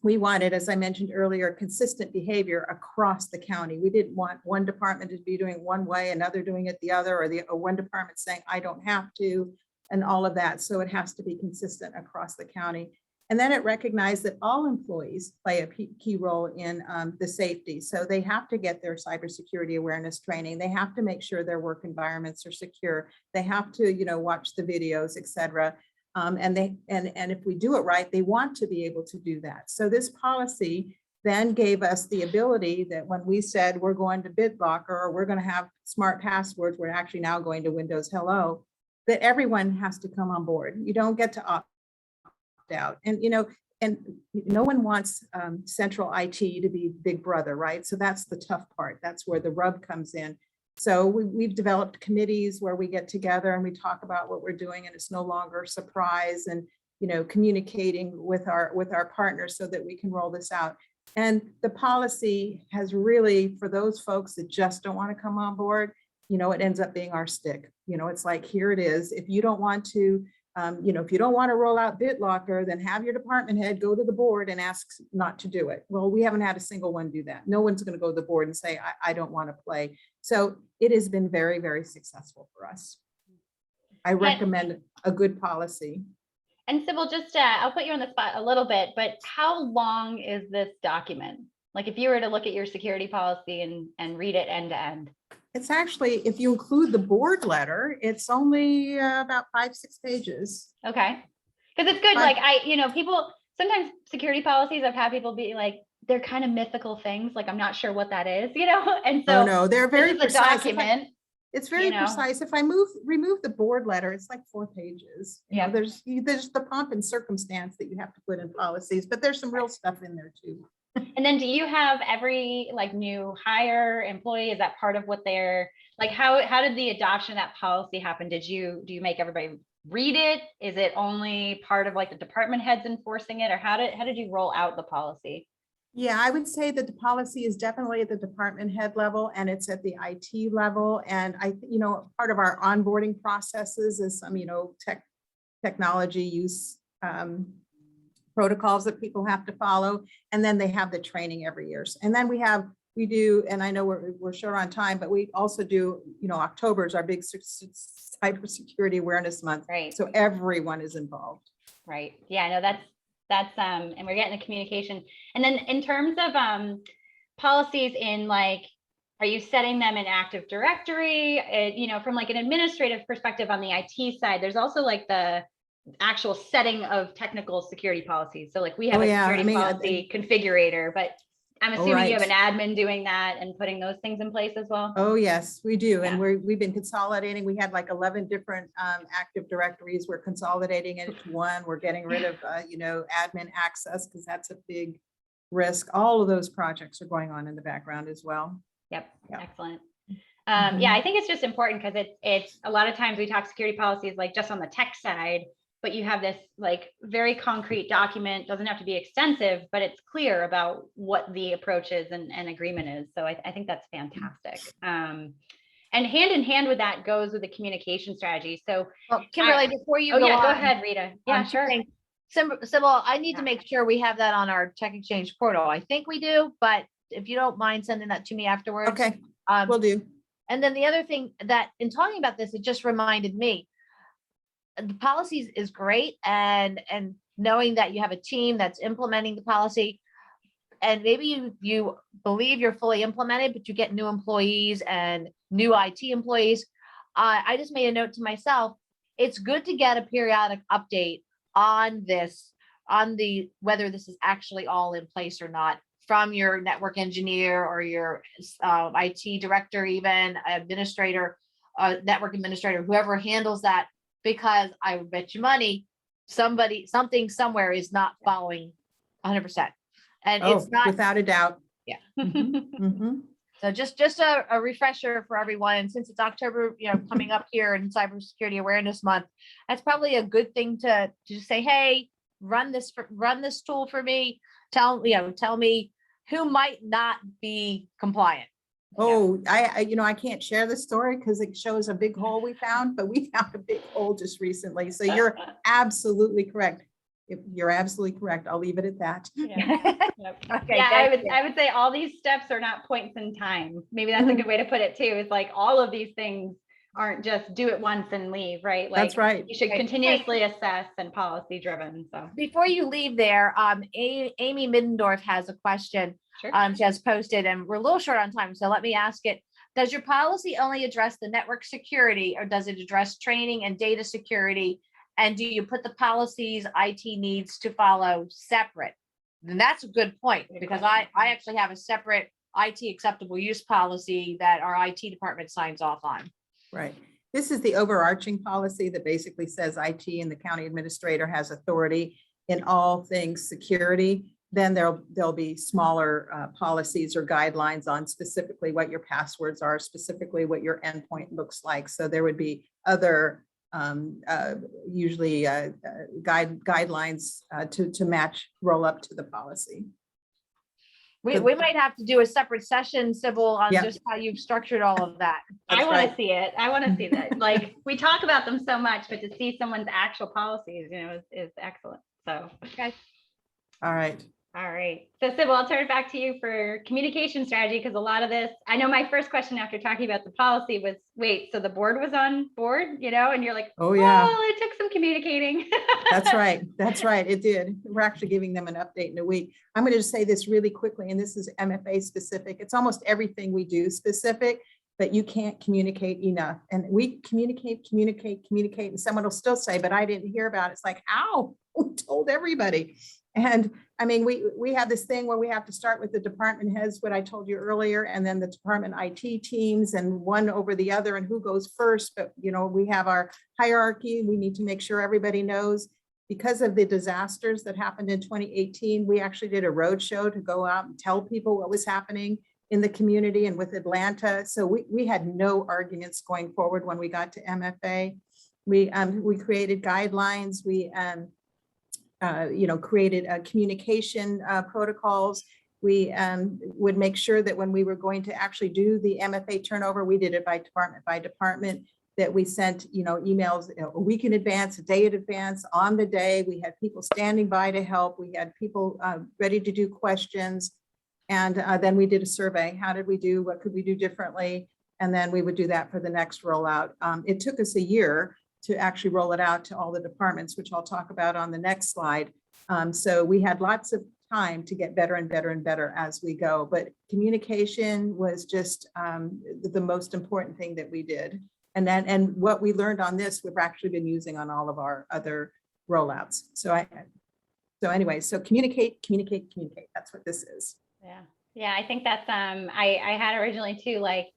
We wanted, as I mentioned earlier, consistent behavior across the county. We didn't want one department to be doing one way, another doing it the other, or one department saying, I don't have to, and all of that. So it has to be consistent across the county. And then it recognized that all employees play a key role in the safety. So they have to get their cybersecurity awareness training. They have to make sure their work environments are secure. They have to, watch the videos, et cetera. And if we do it right, they want to be able to do that. So this policy then gave us the ability that when we said we're going to BitLocker or we're going to have smart passwords, we're actually now going to Windows Hello, that everyone has to come on board. You don't get to opt out. And no one wants central IT to be big brother, right? So that's the tough part. That's where the rub comes in. So we've developed committees where we get together and we talk about what we're doing, and it's no longer a surprise, and communicating with our partners so that we can roll this out. And the policy has really, for those folks that just don't want to come on board, it ends up being our stick. It's like, here it is. If you don't want to, if you don't want to roll out BitLocker, then have your department head go to the board and ask not to do it. Well, we haven't had a single one do that. No one's going to go to the board and say, I don't want to play. So it has been very, very successful for us. I recommend a good policy. And Sybil, just I'll put you on the spot a little bit, but how long is this document? Like if you were to look at your security policy and read it end to end. It's actually, if you include the board letter, it's only about 5-6 pages. Okay. Because it's good. Like people, sometimes security policies, I've had people be like, they're kind of mythical things. Like, I'm not sure what that is, and so no, they're very precise. Document. It's very precise. If I remove the board letter, it's like 4 pages. Yeah. There's the pomp and circumstance that you have to put in policies, but there's some real stuff in there too. And then do you have every new hire employee? Is that part of what they're like? How did the adoption of that policy happen? Do you make everybody read it? Is it only part of the department heads enforcing it, or how did you roll out the policy? Yeah, I would say that the policy is definitely at the department head level, and it's at the IT level. And part of our onboarding processes is some, technology use protocols that people have to follow. And then they have the training every year. And then we do, and I know we're short on time, but we also do, October is our big cybersecurity awareness month. Right. So everyone is involved. Right. Yeah, no, that's and we're getting the communication. And then in terms of policies are you setting them in Active Directory? From an administrative perspective on the IT side, there's also the actual setting of technical security policies. So we have a security policy configurator, but I'm assuming you have an admin doing that and putting those things in place as well. Oh, yes, we do. Yeah. And we've been consolidating. We had 11 different Active Directories. We're consolidating it into one. We're getting rid of, admin access, because that's a big risk. All of those projects are going on in the background as well. Yep. Excellent. Yeah, I think it's just important because it's a lot of times we talk security policies just on the tech side, but you have this very concrete document, doesn't have to be extensive, but it's clear about what the approach is and agreement is. So I think that's fantastic. And hand in hand with that goes with the communication strategy. So Kimberly, before you go ahead, Rita. Yeah, sure. Sybil, I need to make sure we have that on our Tech Exchange portal. I think we do, but if you don't mind sending that to me afterwards. Okay, will do. And then the other thing that in talking about this, it just reminded me, the policies is great, and knowing that you have a team that's implementing the policy, and maybe you believe you're fully implemented, but you get new employees and new IT employees. I just made a note to myself, it's good to get a periodic update on this, whether this is actually all in place or not, from your network engineer or your IT director, even administrator. network administrator, whoever handles that, because I would bet you money, something somewhere is not following 100%. And it's Oh, not, without a doubt. yeah. Mhm. So just a refresher for everyone. And since it's October, coming up here in Cybersecurity Awareness Month, that's probably a good thing to just say, hey, run this tool for me. Tell me who might not be compliant. Oh, I can't share the story because it shows a big hole we found, but we found a big hole just recently. So you're absolutely correct. You're absolutely correct. I'll leave it at that. Yeah. Yep. Okay. Yeah, thank you. I would say all these steps are not points in time. Maybe that's a good way to put it too. It's like all of these things aren't just do it once and leave, right? Like That's right. you should Right. continuously assess and policy driven. So Before you leave there, Amy Middendorf has a question. sure. She has posted, and we're a little short on time, so let me ask it. Does your policy only address the network security, or does it address training and data security? And do you put the policies IT needs to follow separate? And that's a good point, because I actually have a separate IT acceptable use policy that our IT department signs off on. Right. This is the overarching policy that basically says IT and the county administrator has authority in all things security. Then there'll be smaller policies or guidelines on specifically what your passwords are, specifically what your endpoint looks like. So there would be other usually guidelines to match, roll up to the policy. We might have to do a separate session, Sybil, on Yep. just how you've structured all of that. I That's want to right. see it. I want to see that. Like we talk about them so much, but to see someone's actual policies, is excellent. So, Okay. All right. all right. So Sybil, I'll turn it back to you for communication strategy, because a lot of this, I know my first question after talking about the policy was, wait, so the board was on board, and you're like, Oh, yeah. well, it took some communicating. That's right. That's right. It did. We're actually giving them an update in a week. I'm going to just say this really quickly, and this is MFA specific. It's almost everything we do specific, but you can't communicate enough. And we communicate, and someone will still say, but I didn't hear about it. It's like, how? We told everybody. And I mean, we have this thing where we have to start with the department heads, what I told you earlier, and then the department IT teams, and one over the other, and who goes first. But, we have our hierarchy. We need to make sure everybody knows. Because of the disasters that happened in 2018, we actually did a roadshow to go out and tell people what was happening in the community and with Atlanta. So we had no arguments going forward when we got to MFA. We created guidelines. We created communication protocols. We would make sure that when we were going to actually do the MFA turnover, we did it by department, that we sent, emails a week in advance, a day in advance, on the day. We had people standing by to help. We had people ready to do questions. And then we did a survey. How did we do? What could we do differently? And then we would do that for the next rollout. It took us a year to actually roll it out to all the departments, which I'll talk about on the next slide. So we had lots of time to get better and better and better as we go. But communication was just the most important thing that we did. And what we learned on this, we've actually been using on all of our other rollouts. So anyway, communicate. That's what this is. Yeah. I think that's I had originally too, like,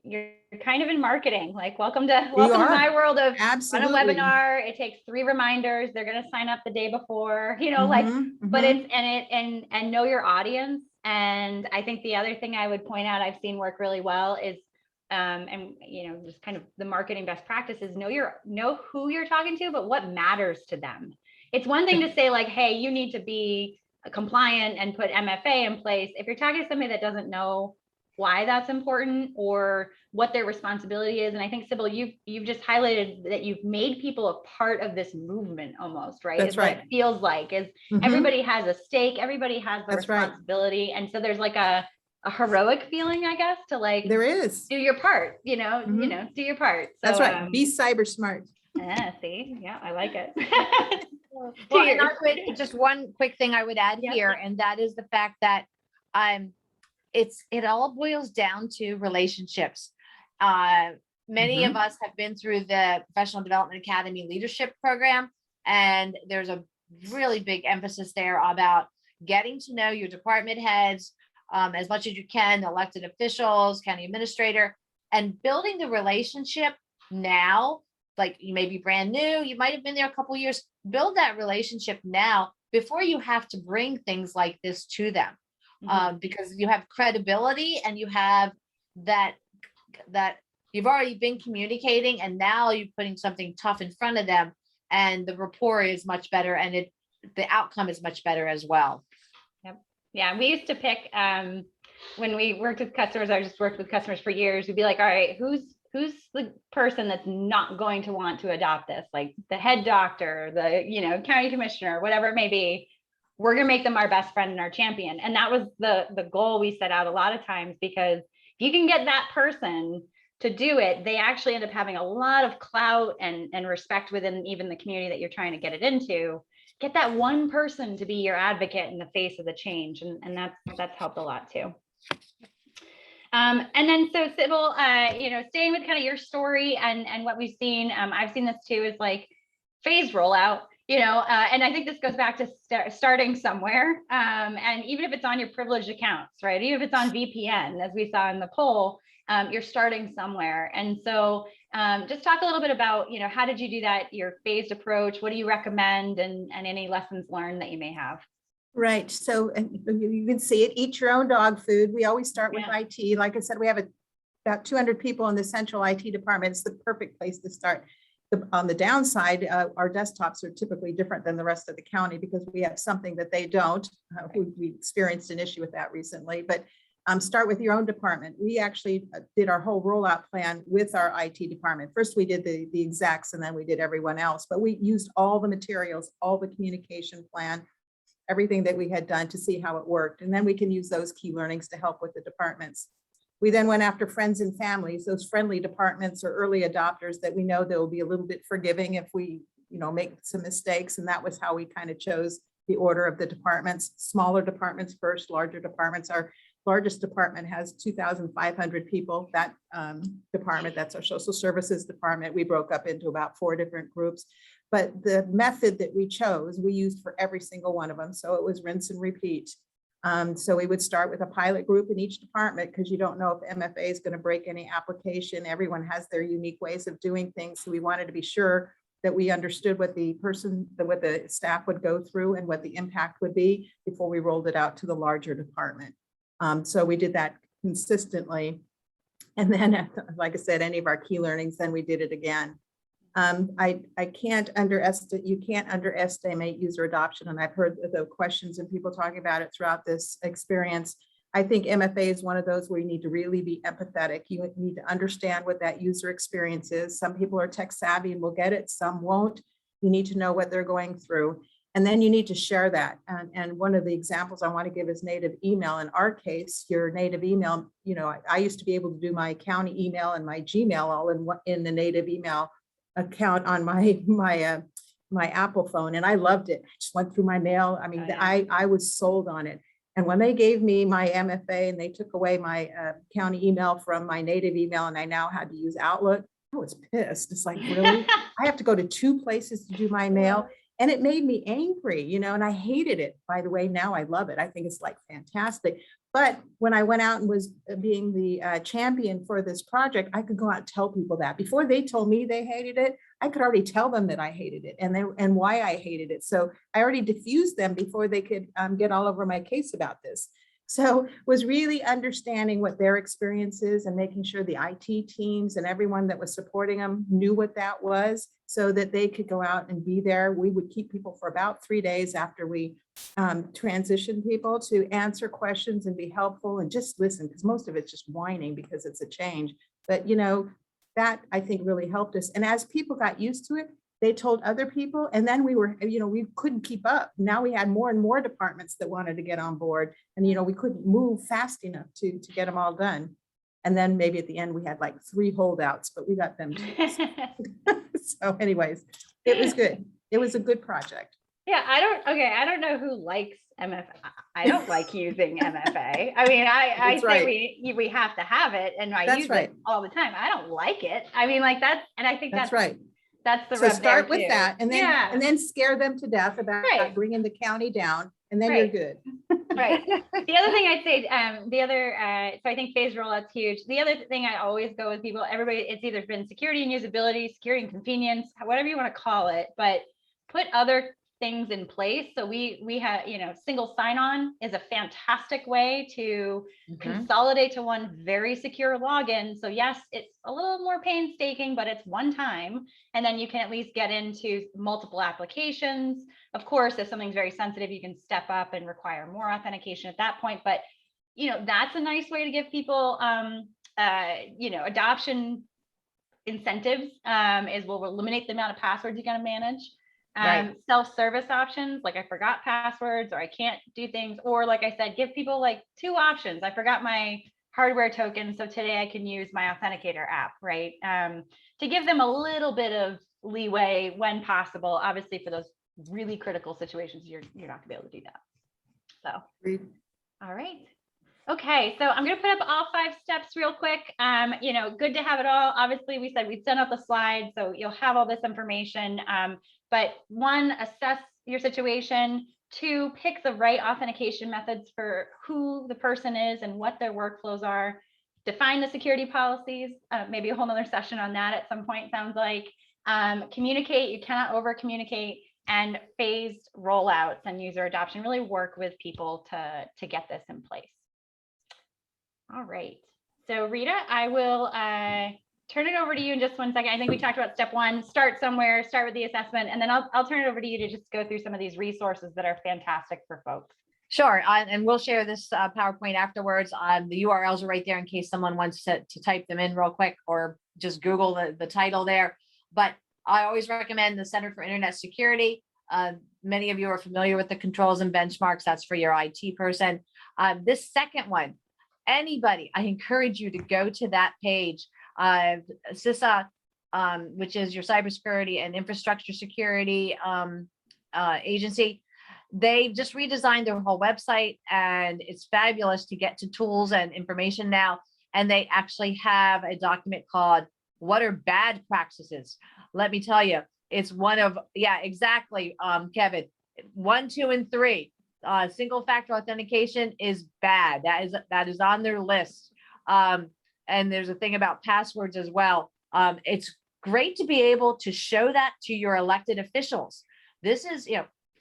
you're kind of in marketing, like welcome to my world of Absolutely. run a webinar. It takes 3 reminders. They're going to sign up the day before, but it's and know your audience. And I think the other thing I would point out, I've seen work really well is just kind of the marketing best practices, know who you're talking to, but what matters to them. It's one thing to say like, hey, you need to be compliant and put MFA in place. If you're talking to somebody that doesn't know why that's important or what their responsibility is. And I think, Sybil, you've just highlighted that you've made people a part of this movement almost, right? That's right. What it feels like is everybody has a stake, everybody has the responsibility. Right. And so there's like a heroic feeling, I guess, to like, there is, do your part, do your part. So, that's right. Be cyber smart. See, yeah, I like it. Well, and just one quick thing I would add here, and that is the fact that it all boils down to relationships. Many of us have been through the Professional Development Academy Leadership Program, and there's a really big emphasis there about getting to know your department heads as much as you can, elected officials, county administrator, and building the relationship now, like you may be brand new, you might have been there a couple years, build that relationship now before you have to bring things like this to them. Because you have credibility and you have that you've already been communicating, and now you're putting something tough in front of them, and the rapport is much better, and the outcome is much better as well. Yep. Yeah, we used to pick when we worked with customers. I just worked with customers for years. We'd be like, all right, who's the person that's not going to want to adopt this? Like the head doctor, the county commissioner, whatever it may be. We're going to make them our best friend and our champion. And that was the goal we set out a lot of times, because if you can get that person to do it, they actually end up having a lot of clout and respect within even the community that you're trying to get it into. Get that one person to be your advocate in the face of the change. And that's helped a lot too. And then so Sybil, staying with kind of your story and what we've seen, I've seen this too, is like phased rollout. And I think this goes back to starting somewhere. And even if it's on your privileged accounts, right? Even if it's on VPN, as we saw in the poll, you're starting somewhere. And so just talk a little bit about, how did you do that? Your phased approach, what do you recommend, and any lessons learned that you may have? Right. So you can see it, eat your own dog food. We always start with IT. Like I said, we have about 200 people in the central IT department. It's the perfect place to start. On the downside, our desktops are typically different than the rest of the county because we have something that they don't. We experienced an issue with that recently, but start with your own department. We actually did our whole rollout plan with our IT department. First, we did the execs, and then we did everyone else, but we used all the materials, all the communication plan, everything that we had done to see how it worked. And then we can use those key learnings to help with the departments. We then went after friends and families, those friendly departments or early adopters that we know they'll be a little bit forgiving if we, make some mistakes. And that was how we kind of chose the order of the departments. Smaller departments first, larger departments. Our largest department has 2,500 people. That department, that's our social services department. We broke up into about 4 different groups. But the method that we chose, we used for every single one of them. So it was rinse and repeat. So we would start with a pilot group in each department, because you don't know if MFA is going to break any application. Everyone has their unique ways of doing things. So we wanted to be sure that we understood what the staff would go through and what the impact would be before we rolled it out to the larger department. So we did that consistently. And then, like I said, any of our key learnings, then we did it again. You can't underestimate user adoption. And I've heard the questions and people talking about it throughout this experience. I think MFA is one of those where you need to really be empathetic. You need to understand what that user experience is. Some people are tech savvy and will get it, some won't. You need to know what they're going through. And then you need to share that. And one of the examples I want to give is native email. In our case, your native email, I used to be able to do my county email and my Gmail all in the native email account on my Apple phone, and I loved it. I just went through my mail. I mean, I was sold on it. And when they gave me my MFA and they took away my county email from my native email, and I now had to use Outlook, I was pissed. It's like, really? I have to go to 2 places to do my mail. And it made me angry, and I hated it. By the way, now I love it. I think it's like fantastic. But when I went out and was being the champion for this project, I could go out and tell people that. Before they told me they hated it, I could already tell them that I hated it and why I hated it. So I already diffused them before they could get all over my case about this. So was really understanding what their experience is and making sure the IT teams and everyone that was supporting them knew what that was so that they could go out and be there. We would keep people for about 3 days after we transition people to answer questions and be helpful and just listen, because most of it's just whining because it's a change. But that I think really helped us. And as people got used to it, they told other people, and then we couldn't keep up. Now we had more and more departments that wanted to get on board, and we couldn't move fast enough to get them all done. And then maybe at the end we had like 3 holdouts, but we got them too. So anyways, it was good. It was a good project. Yeah, I don't know who likes MFA. I don't like using MFA. I mean, I say right. we have to have it, and I use it all the time. I don't like it. I mean, like that, and I think that's right. That's the so start with that, and then scare them to death about bringing the county down, and then you're good. Right. The other thing I'd say, so I think phased rollout's huge. The other thing I always go with people, everybody, it's either been security and usability, security and convenience, whatever you want to call it, but put other things in place. So we have, single sign-on is a fantastic way to consolidate to one very secure login. So yes, it's a little more painstaking, but it's one time. And then you can at least get into multiple applications. Of course, if something's very sensitive, you can step up and require more authentication at that point. But, that's a nice way to give people, adoption incentives, is we'll eliminate the amount of passwords you got to manage. Right. Self-service options, like I forgot passwords or I can't do things, or like I said, give people like 2 options. I forgot my hardware token, so today I can use my authenticator app, right? To give them a little bit of leeway when possible. Obviously, for those really critical situations, you're not gonna be able to do that. So, all right. Okay, so I'm going to put up all 5 steps real quick. Good to have it all. Obviously, we said we'd send out the slides, so you'll have all this information. But 1, assess your situation. 2, pick the right authentication methods for who the person is and what their workflows are. Define the security policies. Maybe a whole nother session on that at some point, sounds like. Communicate. You cannot over communicate. And phased rollouts and user adoption. Really work with people to get this in place. All right. So Rita, I will turn it over to you in just one second. I think we talked about step 1, start somewhere, start with the assessment, and then I'll turn it over to you to just go through some of these resources that are fantastic for folks. Sure. And we'll share this PowerPoint afterwards. The URLs are right there in case someone wants to type them in real quick or just Google the title there. But I always recommend the Center for Internet Security. Many of you are familiar with the controls and benchmarks. That's for your IT person. This second one, anybody, I encourage you to go to that page. CISA, which is your cybersecurity and infrastructure security agency. They just redesigned their whole website, and it's fabulous to get to tools and information now. And they actually have a document called "What Are Bad Practices?" Let me tell you, it's one of, yeah, exactly, Kevin, 1, 2, and 3. Single factor authentication is bad. That is on their list. And there's a thing about passwords as well. It's great to be able to show that to your elected officials. This is,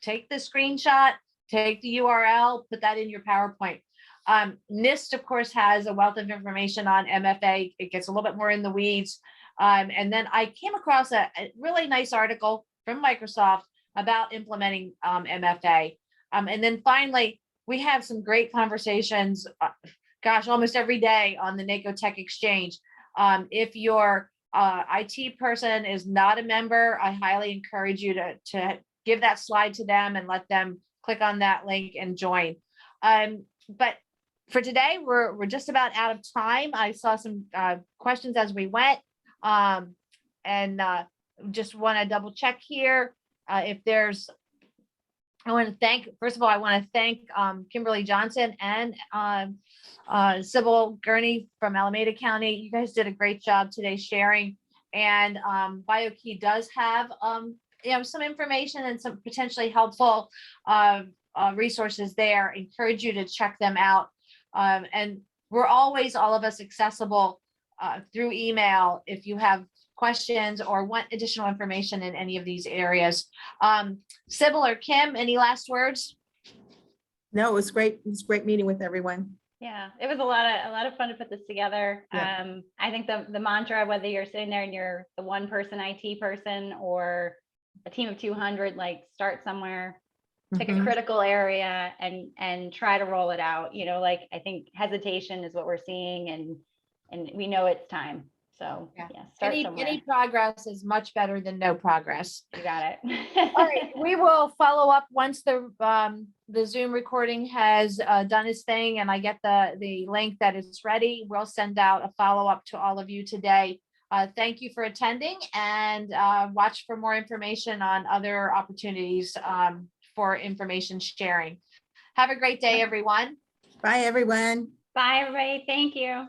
take the screenshot, take the URL, put that in your PowerPoint. NIST, of course, has a wealth of information on MFA. It gets a little bit more in the weeds. And then I came across a really nice article from Microsoft about implementing MFA. And then finally, we have some great conversations, almost every day on the NACo Tech Exchange. If your IT person is not a member, I highly encourage you to give that slide to them and let them click on that link and join. But for today, we're just about out of time. I saw some questions as we went, and just want to double check here. If there's, I want to thank, first of all, I want to thank Kimberly Johnson and Sybil Gurney from Alameda County. You guys did a great job today sharing. And BioKey does have some information and some potentially helpful resources there. Encourage you to check them out. And we're always, all of us, accessible through email if you have questions or want additional information in any of these areas. Sybil or Kim, any last words? No, it was great. It was great meeting with everyone. Yeah, it was a lot of fun to put this together. Yeah. I think the mantra, whether you're sitting there and you're the one person IT person or a team of 200, like start somewhere, pick a critical area and try to roll it out. I think hesitation is what we're seeing, and we know it's time. So yeah, start somewhere. Any progress is much better than no progress. You got it. All right, we will follow up once the Zoom recording has done its thing, and I get the link that it's ready. We'll send out a follow up to all of you today. Thank you for attending, and watch for more information on other opportunities for information sharing. Have a great day, everyone. Bye, everyone. Bye, everybody. Thank you.